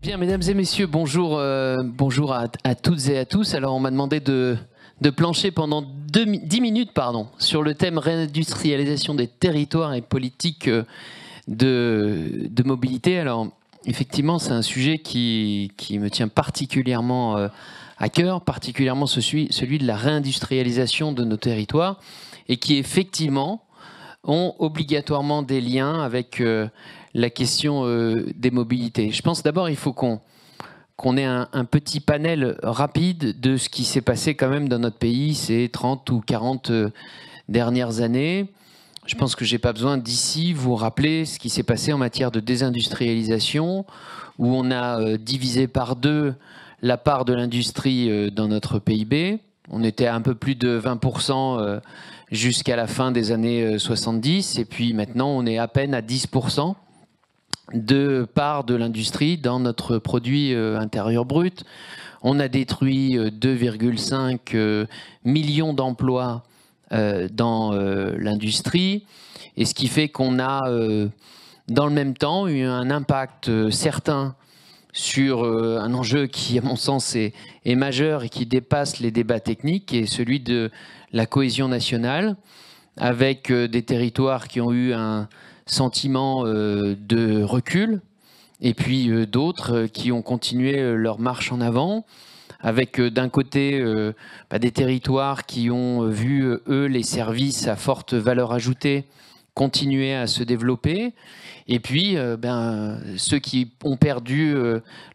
Bien, mesdames et messieurs, bonjour, bonjour à toutes et à tous. Alors, on m'a demandé de plancher pendant 10 minutes sur le thème réindustrialisation des territoires et politique de mobilité. Alors, effectivement, c'est un sujet qui me tient particulièrement à cœur, particulièrement celui de la réindustrialisation de nos territoires et qui, effectivement, ont obligatoirement des liens avec la question des mobilités. Je pense d'abord il faut qu'on ait un petit panel rapide de ce qui s'est passé quand même dans notre pays ces 30 ou 40 dernières années. Je pense que je n'ai pas besoin d'ici vous rappeler ce qui s'est passé en matière de désindustrialisation, où on a divisé par 2 la part de l'industrie dans notre PIB. On était à un peu plus de 20% jusqu'à la fin des années 70, et puis maintenant on est à peine à 10% de part de l'industrie dans notre produit intérieur brut. On a détruit 2,5 millions d'emplois dans l'industrie, et ce qui fait qu'on a dans le même temps eu un impact certain sur un enjeu qui, à mon sens, est majeur et qui dépasse les débats techniques, qui est celui de la cohésion nationale, avec des territoires qui ont eu un sentiment de recul, et puis d'autres qui ont continué leur marche en avant, avec d'un côté des territoires qui ont vu, eux, les services à forte valeur ajoutée continuer à se développer, et puis ceux qui ont perdu,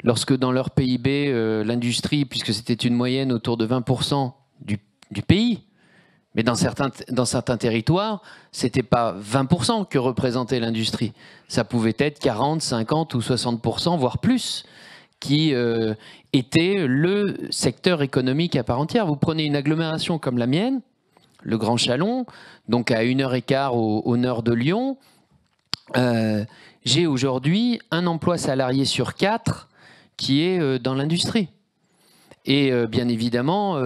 lorsque dans leur PIB, l'industrie, puisque c'était une moyenne autour de 20% du pays, mais dans certains territoires, ce n'était pas 20% que représentait l'industrie. Ça pouvait être 40, 50 ou 60%, voire plus, qui était le secteur économique à part entière. Vous prenez une agglomération comme la mienne, le Grand Chalon, donc à 1h15 au nord de Lyon. J'ai aujourd'hui un emploi salarié sur 4 qui est dans l'industrie. Et bien évidemment,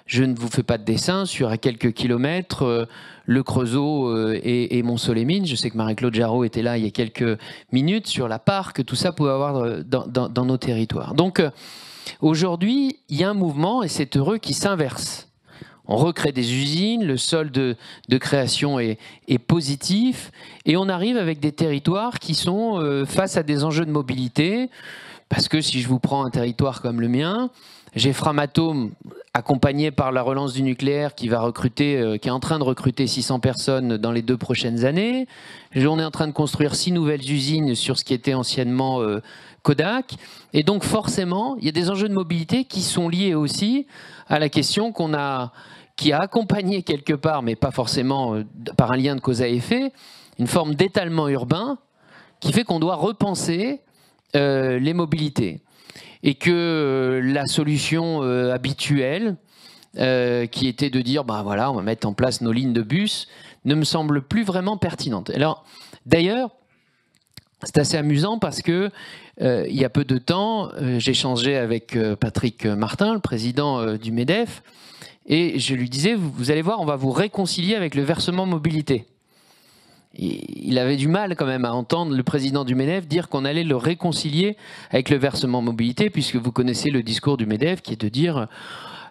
je ne vous fais pas de dessin sur à quelques kilomètres le Creusot et Mont-Soleil-Mines. Je sais que Marie-Claude Jarraud était là il y a quelques minutes sur la part que tout ça pouvait avoir dans nos territoires. Donc aujourd'hui, il y a un mouvement, et c'est heureux, qui s'inverse. On recrée des usines, le solde de création est positif, et on arrive avec des territoires qui sont face à des enjeux de mobilité, parce que si je vous prends un territoire comme le mien, j'ai Framatome, accompagné par la relance du nucléaire, qui est en train de recruter 600 personnes dans les 2 prochaines années. On est en train de construire 6 nouvelles usines sur ce qui était anciennement Kodak. Et donc forcément, il y a des enjeux de mobilité qui sont liés aussi à la question qui a accompagné quelque part, mais pas forcément par un lien de cause à effet, une forme d'étalement urbain qui fait qu'on doit repenser les mobilités. Et que la solution habituelle, qui était de dire, voilà, on va mettre en place nos lignes de bus, ne me semble plus vraiment pertinente. Alors, d'ailleurs, c'est assez amusant parce que il y a peu de temps, j'échangeais avec Patrick Martin, le président du MEDEF, et je lui disais, vous allez voir, on va vous réconcilier avec le versement mobilité. Il avait du mal quand même à entendre le président du MEDEF dire qu'on allait le réconcilier avec le versement mobilité, puisque vous connaissez le discours du MEDEF qui est de dire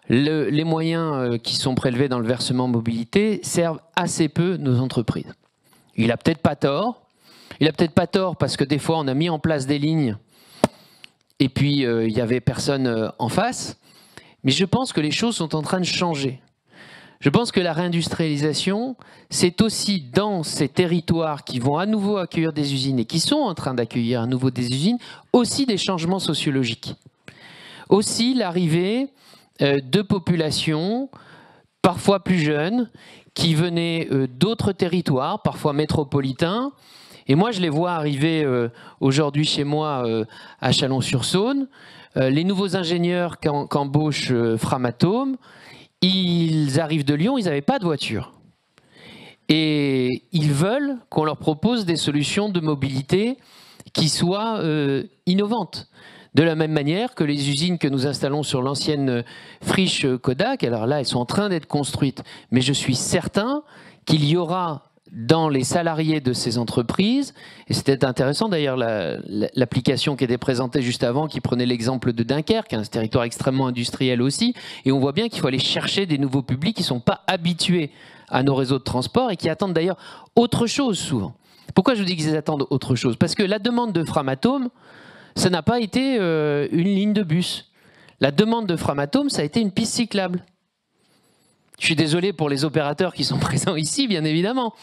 les moyens qui sont prélevés dans le versement mobilité servent assez peu nos entreprises. Il n'a peut-être pas tort. Il n'a peut-être pas tort parce que des fois on a mis en place des lignes et puis il n'y avait personne en face. Mais je pense que les choses sont en train de changer. Je pense que la réindustrialisation, c'est aussi dans ces territoires qui vont à nouveau accueillir des usines et qui sont en train d'accueillir à nouveau des usines, aussi des changements sociologiques. Aussi l'arrivée de populations, parfois plus jeunes, qui venaient d'autres territoires, parfois métropolitains. Et moi, je les vois arriver aujourd'hui chez moi à Chalon-sur-Saône. Les nouveaux ingénieurs qu'embauche Framatome, ils arrivent de Lyon, ils n'avaient pas de voiture. Et ils veulent qu'on leur propose des solutions de mobilité qui soient innovantes. De la même manière que les usines que nous installons sur l'ancienne friche Kodak, alors là, elles sont en train d'être construites. Mais je suis certain qu'il y aura dans les salariés de ces entreprises. Et c'était intéressant d'ailleurs l'application qui était présentée juste avant, qui prenait l'exemple de Dunkerque, un territoire extrêmement industriel aussi. Et on voit bien qu'il faut aller chercher des nouveaux publics qui ne sont pas habitués à nos réseaux de transport et qui attendent d'ailleurs autre chose souvent. Pourquoi je vous dis qu'ils attendent autre chose? Parce que la demande de Framatome, ça n'a pas été une ligne de bus. La demande de Framatome, ça a été une piste cyclable. Je suis désolé pour les opérateurs qui sont présents ici, bien évidemment.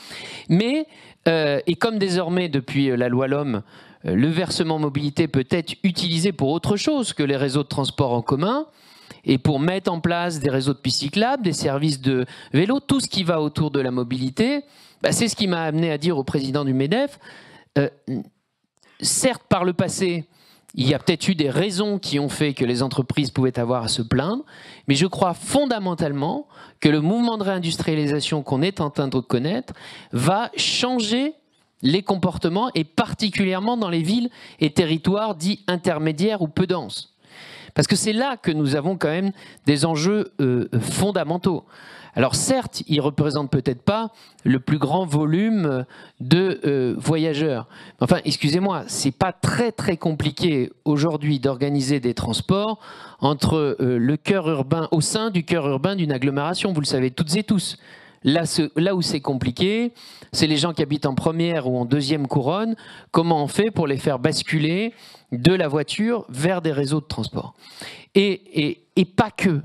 Mais, et comme désormais, depuis la loi LOM, le versement mobilité peut être utilisé pour autre chose que les réseaux de transport en commun, et pour mettre en place des réseaux de pistes cyclables, des services de vélo, tout ce qui va autour de la mobilité, bah, c'est ce qui m'a amené à dire au président du MEDEF, certes, par le passé, il y a peut-être eu des raisons qui ont fait que les entreprises pouvaient avoir à se plaindre, mais je crois fondamentalement que le mouvement de réindustrialisation qu'on est en train de connaître va changer les comportements, et particulièrement dans les villes et territoires dits intermédiaires ou peu denses. Parce que c'est là que nous avons quand même des enjeux fondamentaux. Alors certes, ils ne représentent peut-être pas le plus grand volume de voyageurs. Enfin, excusez-moi, ce n'est pas très compliqué aujourd'hui d'organiser des transports entre le cœur urbain, au sein du cœur urbain d'une agglomération, vous le savez toutes et tous. Là où c'est compliqué, c'est les gens qui habitent en première ou en deuxième couronne. Comment on fait pour les faire basculer de la voiture vers des réseaux de transport? Et pas que.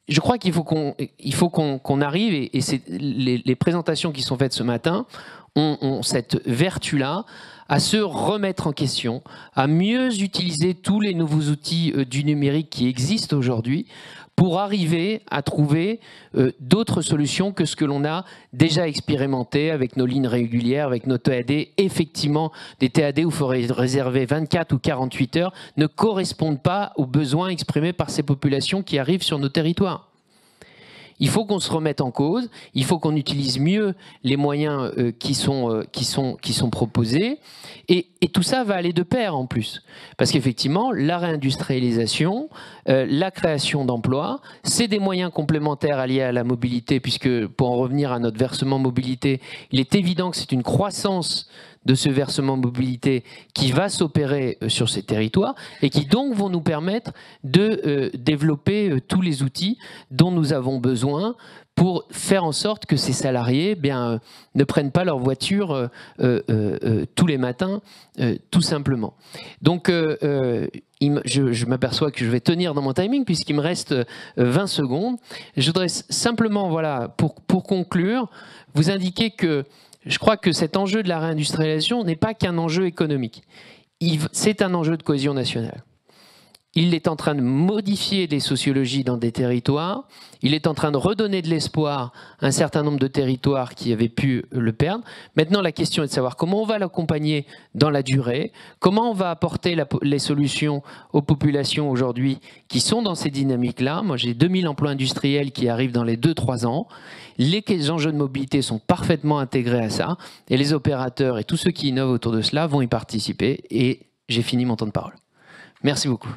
Je crois qu'il faut qu'on arrive, et les présentations qui sont faites ce matin ont cette vertu-là, à se remettre en question, à mieux utiliser tous les nouveaux outils du numérique qui existent aujourd'hui pour arriver à trouver d'autres solutions que ce que l'on a déjà expérimenté avec nos lignes régulières, avec nos TAD. Effectivement, des TAD où il faudrait réserver 24 ou 48 heures ne correspondent pas aux besoins exprimés par ces populations qui arrivent sur nos territoires. Il faut qu'on se remette en cause, il faut qu'on utilise mieux les moyens qui sont proposés, et tout ça va aller de pair en plus. Parce qu'effectivement, la réindustrialisation, la création d'emplois, c'est des moyens complémentaires alliés à la mobilité, puisque pour en revenir à notre versement mobilité, il est évident que c'est une croissance de ce versement mobilité qui va s'opérer sur ces territoires et qui donc vont nous permettre de développer tous les outils dont nous avons besoin pour faire en sorte que ces salariés ne prennent pas leur voiture tous les matins, tout simplement. Donc, je m'aperçois que je vais tenir dans mon timing puisqu'il me reste 20 secondes. Je voudrais simplement, voilà, pour conclure, vous indiquer que je crois que cet enjeu de la réindustrialisation n'est pas qu'un enjeu économique. C'est un enjeu de cohésion nationale. Il est en train de modifier les sociologies dans des territoires. Il est en train de redonner de l'espoir à un certain nombre de territoires qui avaient pu le perdre. Maintenant, la question est de savoir comment on va l'accompagner dans la durée, comment on va apporter les solutions aux populations aujourd'hui qui sont dans ces dynamiques-là. Moi, j'ai 2000 emplois industriels qui arrivent dans les 2-3 ans. Les enjeux de mobilité sont parfaitement intégrés à ça. Et les opérateurs et tous ceux qui innovent autour de cela vont y participer. Et j'ai fini mon temps de parole. Merci beaucoup.